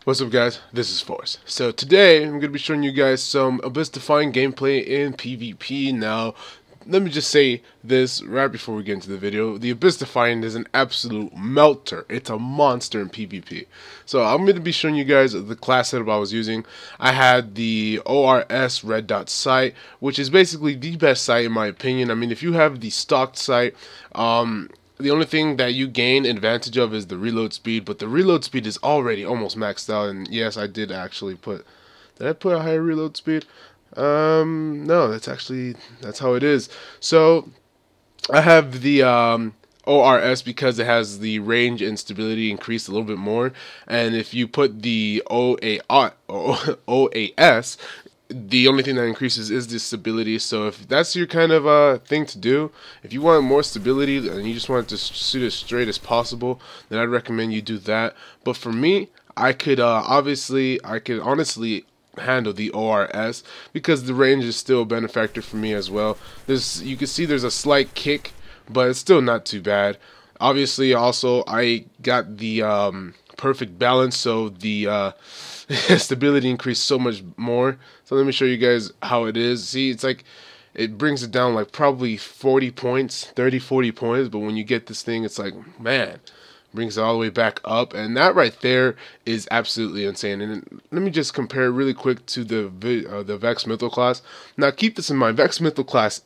What's up guys, this is Forz. So today I'm going to be showing you guys some Abyss-Defiant gameplay in PvP. Now, let me just say this right before we get into the video. The Abyss-Defiant is an absolute melter. It's a monster in PvP. So I'm going to be showing you guys the class setup I was using. I had the ORS red dot sight, which is basically the best sight in my opinion. I mean, if you have the stocked sight, the only thing that you gain advantage of is the reload speed, but the reload speed is already almost maxed out. And yes, I did actually put. Did I put a higher reload speed? No, that's how it is. So I have the ORS because it has the range and stability increased a little bit more, and if you put the OAS, the only thing that increases is the stability. So if that's your kind of thing to do, if you want more stability and you just want it to shoot as straight as possible, then I'd recommend you do that. But for me, I could honestly handle the ORS because the range is still a benefactor for me as well. You can see there's a slight kick, but it's still not too bad. Obviously, also I got the perfect balance, so the stability increased so much more. So let me show you guys how it is. See, it's like it brings it down like probably 40 points, 30-40 points, but when you get this thing, it's like, man, brings it all the way back up, and that right there is absolutely insane. And let me just compare it really quick to the Vex Mythal class. Now keep this in mind, Vex Mythal class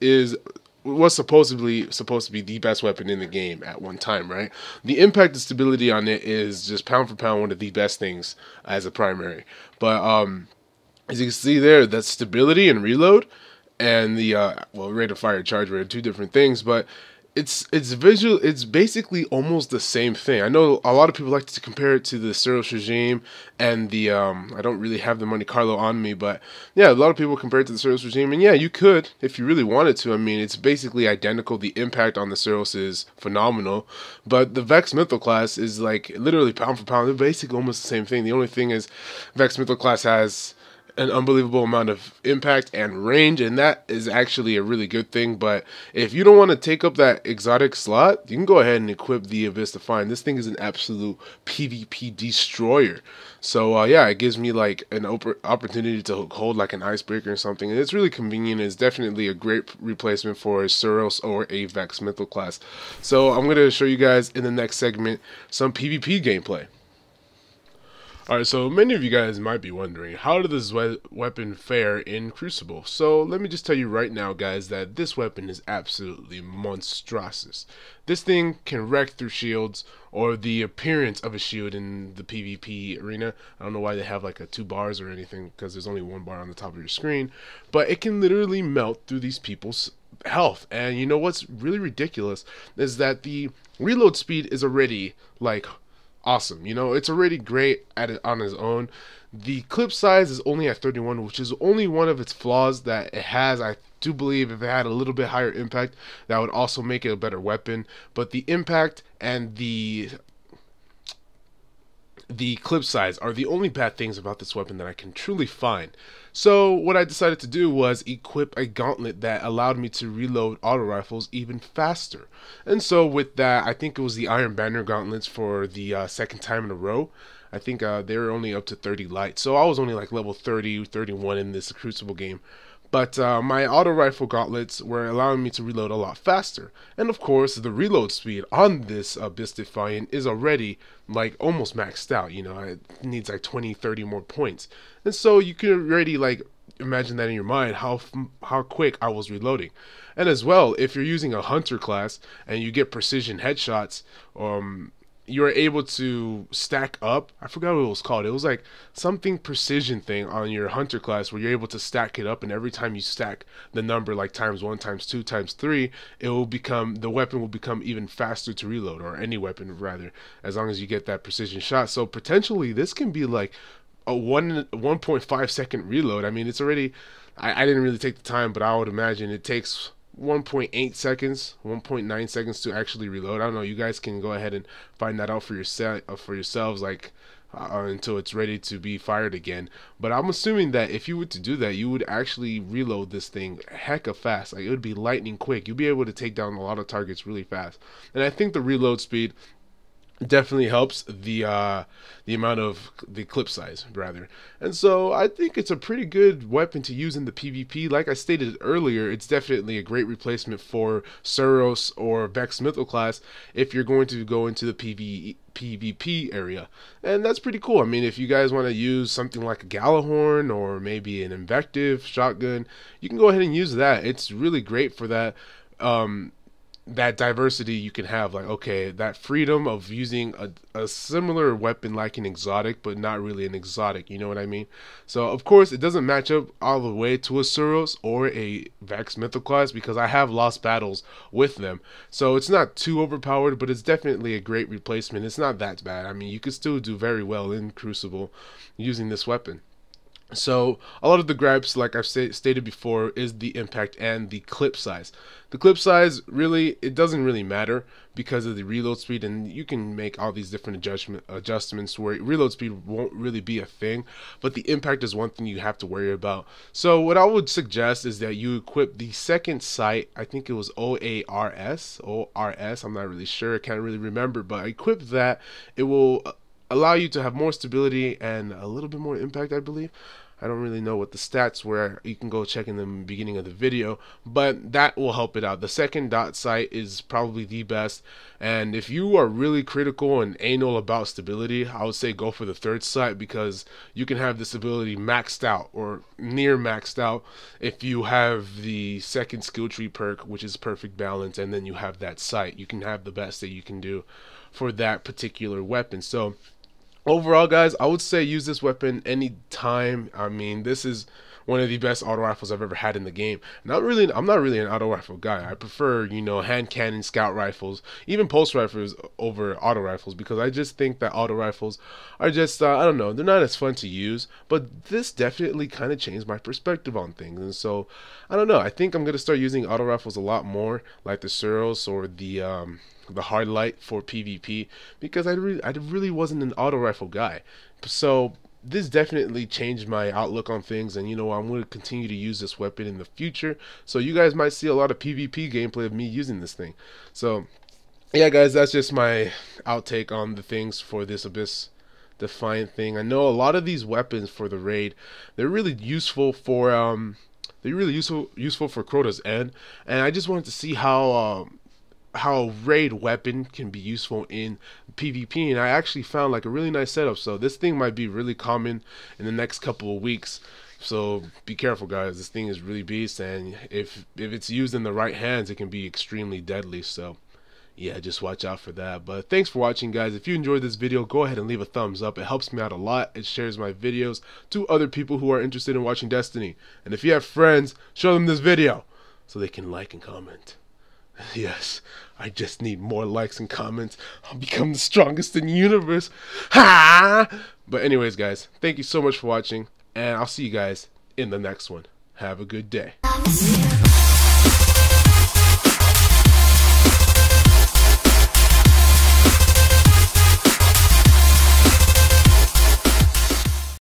was supposedly supposed to be the best weapon in the game at one time, right? The impact and stability on it is just pound for pound one of the best things as a primary. But as you can see there, that stability and reload and the rate of fire charge rate are two different things, but it's basically almost the same thing. I know a lot of people like to compare it to the Suros regime and the I don't really have the Monte Carlo on me, but yeah, a lot of people compare it to the Suros regime, and yeah, you could if you really wanted to. I mean, it's basically identical. The impact on the Suros is phenomenal, but the Vex Mythal class is like literally pound for pound. They're basically almost the same thing. The only thing is Vex Mythal class has an unbelievable amount of impact and range, and that is actually a really good thing. But if you don't want to take up that exotic slot, you can go ahead and equip the Abyss-Defiant. This thing is an absolute PvP destroyer. So yeah, it gives me like an opportunity to hold like an icebreaker or something, and it's really convenient. It's definitely a great replacement for a Suros or a Vex Mythal class. So I'm going to show you guys in the next segment some PvP gameplay. Alright, so many of you guys might be wondering, how did this weapon fare in Crucible? So let me just tell you right now, guys, that this weapon is absolutely monstrous. This thing can wreck through shields or the appearance of a shield in the PvP arena. I don't know why they have like 2 bars or anything, because there's only 1 bar on the top of your screen, but it can literally melt through these people's health. And you know what's really ridiculous is that the reload speed is already like awesome. You know, it's already great at it on its own. The clip size is only at 31, which is only one of its flaws that it has. I do believe if it had a little bit higher impact, that would also make it a better weapon. But the impact and the clip size are the only bad things about this weapon that I can truly find. So what I decided to do was equip a gauntlet that allowed me to reload auto rifles even faster. And so with that, I think it was the Iron Banner gauntlets for the second time in a row. I think they were only up to 30 light, so I was only like level 30, 31 in this Crucible game. But my auto rifle gauntlets were allowing me to reload a lot faster. And of course, the reload speed on this Abyss-Defiant is already like almost maxed out. You know, it needs like 20, 30 more points. And so you can already like imagine that in your mind how quick I was reloading. And as well, if you're using a hunter class and you get precision headshots, you're able to stack up. I forgot what it was called. It was like something precision thing on your hunter class where you're able to stack it up, and every time you stack the number like ×1, ×2, ×3, it will become, the weapon will become even faster to reload, or any weapon rather, as long as you get that precision shot. So potentially this can be like a 1.5 second reload. I mean, it's already, I didn't really take the time, but I would imagine it takes 1.8 seconds, 1.9 seconds to actually reload. I don't know, you guys can go ahead and find that out for yourselves, like until it's ready to be fired again. But I'm assuming that if you were to do that, you would actually reload this thing hecka fast. Like, it would be lightning quick. You'd be able to take down a lot of targets really fast. And I think the reload speed definitely helps the amount of the clip size rather. And so I think it's a pretty good weapon to use in the PvP. Like I stated earlier, it's definitely a great replacement for Suros or Vex Mythal class if you're going to go into the PvP area. And that's pretty cool. I mean, if you guys want to use something like a Galahorn or maybe an Invective shotgun, you can go ahead and use that. It's really great for that. That diversity you can have, like, okay, that freedom of using a similar weapon like an exotic but not really an exotic, you know what I mean? So of course it doesn't match up all the way to a Suros or a Vex Mythal class because I have lost battles with them, so it's not too overpowered, but it's definitely a great replacement. It's not that bad. I mean, you could still do very well in Crucible using this weapon. So a lot of the gripes, like I've stated before, is the impact and the clip size. The clip size, really, it doesn't really matter because of the reload speed, and you can make all these different adjustments where reload speed won't really be a thing, but the impact is one thing you have to worry about. So what I would suggest is that you equip the second sight. I think it was OARS, I'm not really sure, I can't really remember, but equip that. It will allow you to have more stability and a little bit more impact, I believe. I don't really know what the stats were. You can go check in the beginning of the video, but that will help it out. The second dot sight is probably the best, and if you are really critical and anal about stability, I would say go for the third sight because you can have this ability maxed out or near maxed out if you have the second skill tree perk, which is perfect balance, and then you have that sight. You can have the best that you can do for that particular weapon. So overall, guys, I would say use this weapon anytime. I mean, this is one of the best auto rifles I've ever had in the game. I'm not really an auto rifle guy. I prefer, you know, hand cannon, scout rifles, even pulse rifles over auto rifles because I just think that auto rifles are just, I don't know, they're not as fun to use. But this definitely kind of changed my perspective on things. And so, I don't know, I think I'm going to start using auto rifles a lot more, like the Suros or the hard light for PvP because I really wasn't an auto rifle guy. So this definitely changed my outlook on things, and you know, I'm going to continue to use this weapon in the future, so you guys might see a lot of PvP gameplay of me using this thing. So yeah, guys, that's just my outtake on the things for this Abyss Defiant thing. I know a lot of these weapons for the raid, they're really useful for useful for Crota's End, and I just wanted to see how raid weapon can be useful in PvP, and I actually found like a really nice setup. So this thing might be really common in the next couple of weeks, so be careful, guys. This thing is really beast, and if it's used in the right hands, it can be extremely deadly. So yeah, just watch out for that. But thanks for watching, guys. If you enjoyed this video, go ahead and leave a thumbs up. It helps me out a lot. It shares my videos to other people who are interested in watching Destiny, and if you have friends, show them this video so they can like and comment. Yes, I just need more likes and comments. I'll become the strongest in the universe. Ha! But anyways, guys, thank you so much for watching, and I'll see you guys in the next one. Have a good day.